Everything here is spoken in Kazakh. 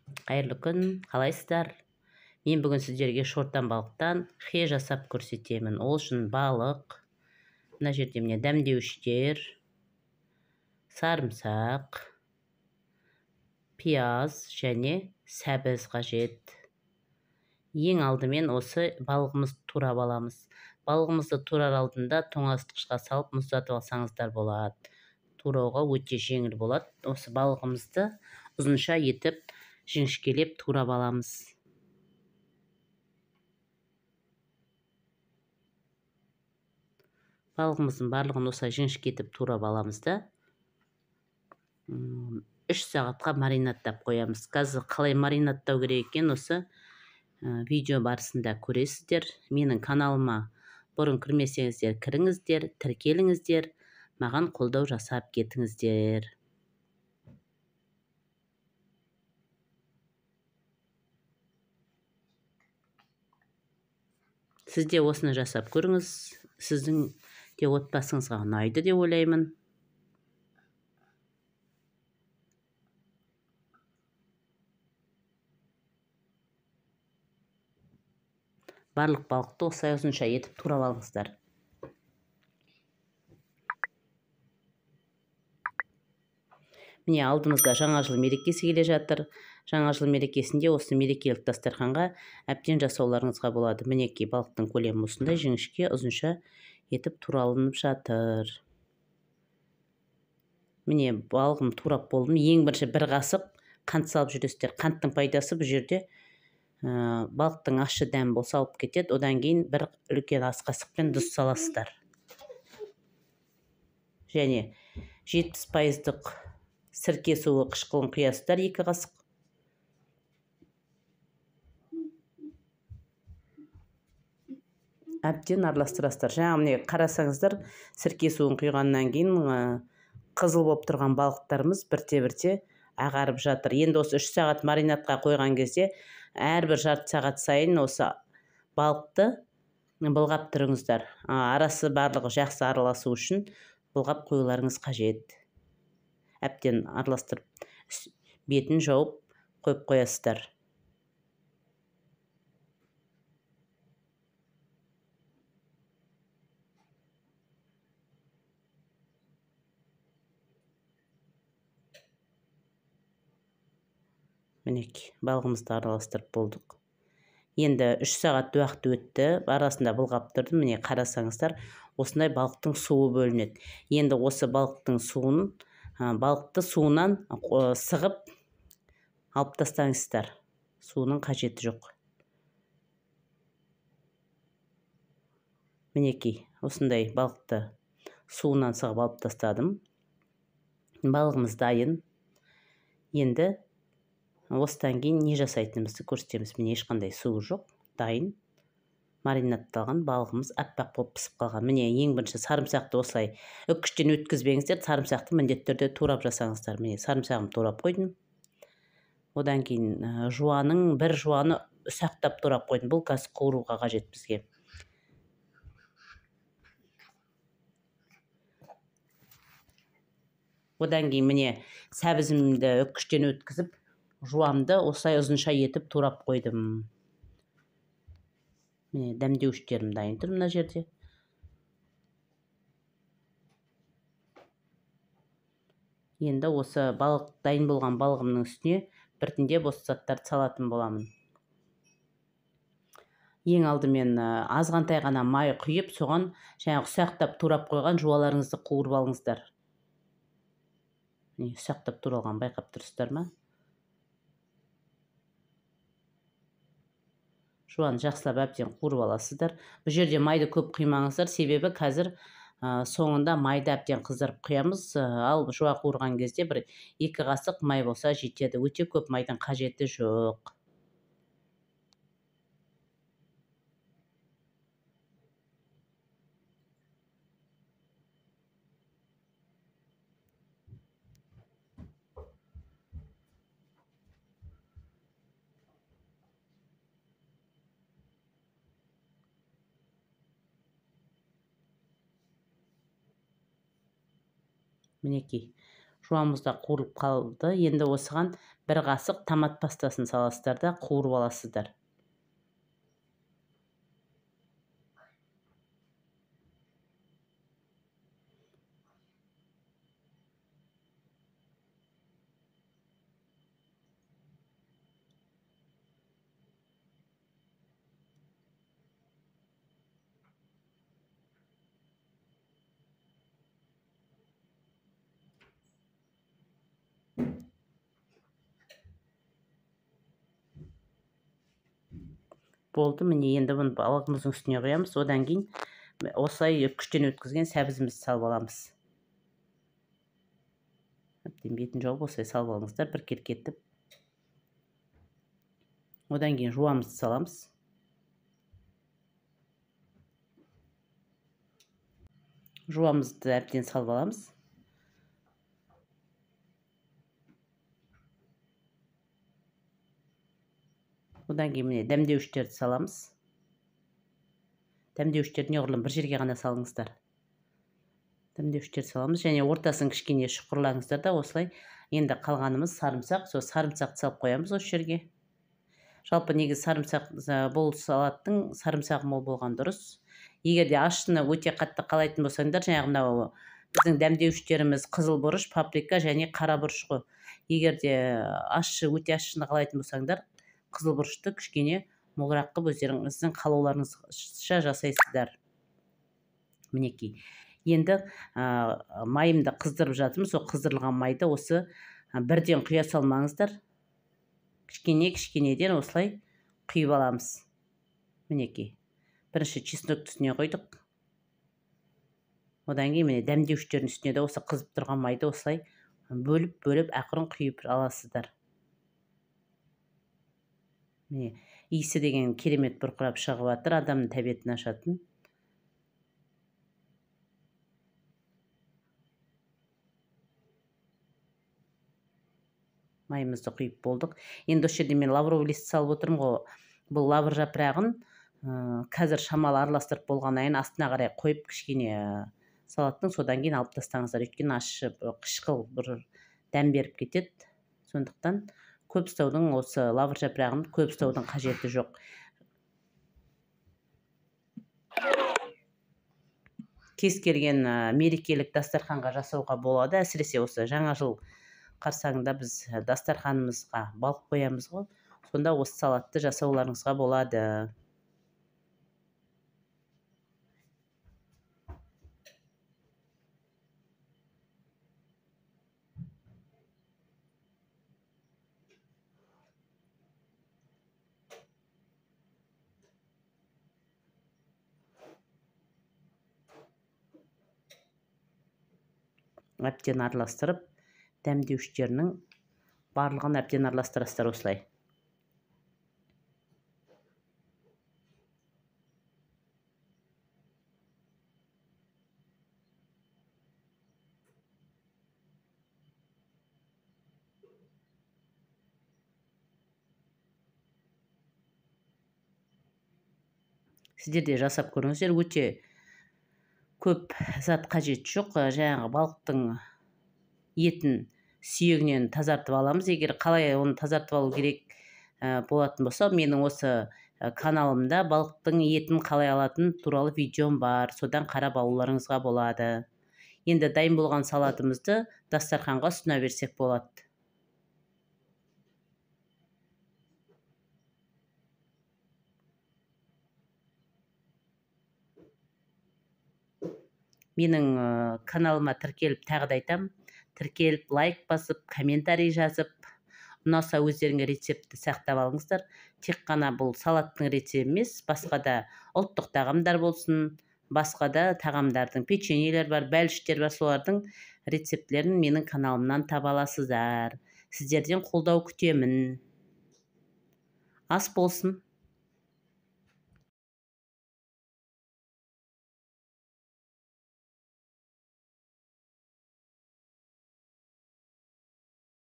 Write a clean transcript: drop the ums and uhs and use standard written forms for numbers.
Қайырлы күн, қалайсыздар? Мен бүгін сіздерге шортан балықтан хе жасап көрсетемін. Ол үшін балық, мына жерде міне дәмдеуіштер, сарымсақ, пияз және сәбіз қажет. Ең алдымен осы балығымызды турап аламыз. Балығымызды турар алдында тоңазытқышқа салып мұздатып алсаңыздар болады. Турауға өте жеңіл болады. Осы балығымызды ұзынша етіп жіңішкелеп турап аламыз. Балығымыздың барлығын осылай жіңішкетіп турап аламыз да 3 сағатқа маринаттап қоямыз. Қазір қалай маринаттау керек екен осы видео барысында көресіздер. Менің каналыма бұрын кірмесеңіздер, кіріңіздер, тіркеліңіздер, маған қолдау жасап кетіңіздер. Сізде осыны жасап көріңіз. Сіздің де отбасыңызға ұнайды деп ойлаймын. Барлық балықты осылай ұзынша етіп турап алыңыздар. Міне алдымызда жаңа жыл мерекесі келе жатыр. Жаңа жыл мерекесінде осы мерекелік дастарханға әбден жасауларыңызға болады. Мінекей балықтың көлемі осындай жіңішке ұзынша етіп туралынып жатыр. Міне балығым турап болдым. Ең бірінші бір қасық қант салып жүресіздер. Қанттың пайдасы бұл жерде балықтың ащы дәмі болса алып кетеді. Одан кейін бір үлкен ас қасықпен тұз саласыздар. Және 70% сірке суы қышқылын құясыздар 2 қасық. Әбден араластырасыздар. Жаңа міне қарасаңыздар, сірке суын құйғаннан кейін қызыл болып тұрған балықтарымыз бірте-бірте ағарып жатыр. Енді осы 3 сағат маринатқа қойған кезде әрбір жарты сағат сайын осы балықты былғап тұрыңыздар. Арасы барлығы жақсы араласу үшін былғап қоюларыңыз қажет. Әбден араластырып, бетін жауып қойып қоясыздар. Мінекей, балығымызды араластырып болдық. Енді 3 сағат уақыт өтті, арасында былғап тұрдым. Міне қарасаңыздар, осындай балықтың суы бөлінеді. Енді осы балықтың суын, балықты суынан сығып алып тастаңыздар. Суының қажеті жоқ. Мінекей, осындай балықты суынан сығып алып тастадым. Балығымыз дайын. Енді осыдан кейін не жасайтынымызды көрсетеміз. Міне ешқандай суы жоқ, дайын. Маринатталған балығымыз аппақ болып пісіп қалған. Міне ең бірінші сарымсақты осылай үккіштен өткізбеңіздер. Сарымсақты міндетті түрде турап жасаңыздар. Міне сарымсағым турап қойдым. Одан кейін бір жуаны ұсақтап турап қойдым. Бұл қазір қуыруға қажет бізге. Одан кейін міне сәбізімді үккіштен өткізіп, жуамды осылай ұзынша етіп турап қойдым. Міне дәмдеуіштерім дайын тұр мына жерде. Енді осы дайын болған балығымның үстіне біртіндеп осы заттарды салатын боламын. Ең алдымен азғантай ғана май құйып, соған жаңағы ұсақтап турап қойған жуаларыңызды қуырып алыңыздар. Ұсақтап туралған байқап тұрсыздар ма? Жуаны жақсылап әбден қуырып аласыздар. Бұл жерде майды көп құймаңыздар, себебі қазір соңында майды әбден қыздырып құямыз. Ал жуа қуырған кезде бір 2 қасық май болса жетеді. Өте көп майдың қажеті жоқ. Мінекей, Жуамыз да қуырылып қалды. Енді осыған 1 қасық томат пастасын саласыздар да қуырып аласыздар. Болды, міне енді бұны балығымыздың үстіне қоямыз. Одан кейін осылай күштен өткізген сәбізімізді салып аламыз. Бетін жауып осылай салып алыңыздар, бір кетіп. Одан кейін жуамызды саламыз. Жуамызды әбден салып аламыз. Одан кейін міне дәмдеуіштерді саламыз. Дәмдеуіштерді неғұрлым бір жерге ғана салыңыздар. Дәмдеуіштерді саламыз, және ортасын кішкене шұқырлаңыздар да осылай. Енді қалғанымыз сарымсақ, сол сарымсақты салып қоямыз осы жерге. Жалпы негізі сарымсақ, бұл салаттың сарымсағы мол болған дұрыс. Егер де ащыны өте қатты қалайтын болсаңдар, жаңағы мынау біздің дәмдеуіштеріміз қызыл бұрыш, паприка және қара бұрыш қой. Егер де өте ащыны қалайтын болсаңдар, қызыл бұрышты кішкене молырақ қылып өздеріңіздің қалауларыңызша жасайсыздар. Мінекей. Енді майымды қыздырып жатырмыз. Сол қыздырылған майды осы бірден құя салмаңыздар. Кішкенеден осылай құйып аламыз. Мінекей. Бірінші чеснокты үстіне қойдық. Одан кейін міне дәмдеуіштердің үстіне де осы қызып тұрған майды осылай бөліп ақырын құйып аласыздар. Міне иісі деген керемет бұрқырап шығып жатыр, адамның тәбетін ашатын. Майымызды құйып болдық. Енді осы жерде мен лавровый лист салып отырмын ғой. Бұл лавр жапырағын қазір шамалы араластырып болғаннан астына қарай қойып кішкене салаттың, содан кейін алып тастаңыздар. Өйткені ащы қышқыл бір дәм беріп кетеді. Сондықтан көп ұстаудың, осы лавр жапырағын көп ұстаудың қажеті жоқ. Кез келген мерекелік дастарханға жасауға болады. Әсіресе осы жаңа жыл қарсаңында біз дастарханымызға балық қоямыз ғой. Сонда осы салатты жасауларыңызға болады. Әбден араластырып, дәмдеуіштерінің барлығын әбден араластырасыздар осылай. Сіздер де жасап көріңіздер, өте көп зат қажет жоқ. Жаңағы балықтың етін сүйегінен тазартып аламыз. Егер қалай оны тазартып алу керек болатын болса, менің осы каналымда балықтың етін қалай алатын туралы видеом бар. Содан қарап алуларыңызға болады. Енді дайын болған салатымызды дастарханға ұсына берсек болады. Менің каналыма тіркеліп, тағы да айтам, тіркеліп, лайк басып, комментарий жазып, ұнаса өздеріңе рецепті сақтап алыңыздар. Тек қана бұл салаттың рецепті емес, басқа да ұлттық тағамдар болсын, басқа да тағамдардың печеньелер бар, бәліштер бар, солардың рецептілерін менің каналымнан таба аласыздар. Сіздерден қолдау күтемін. Ас болсын.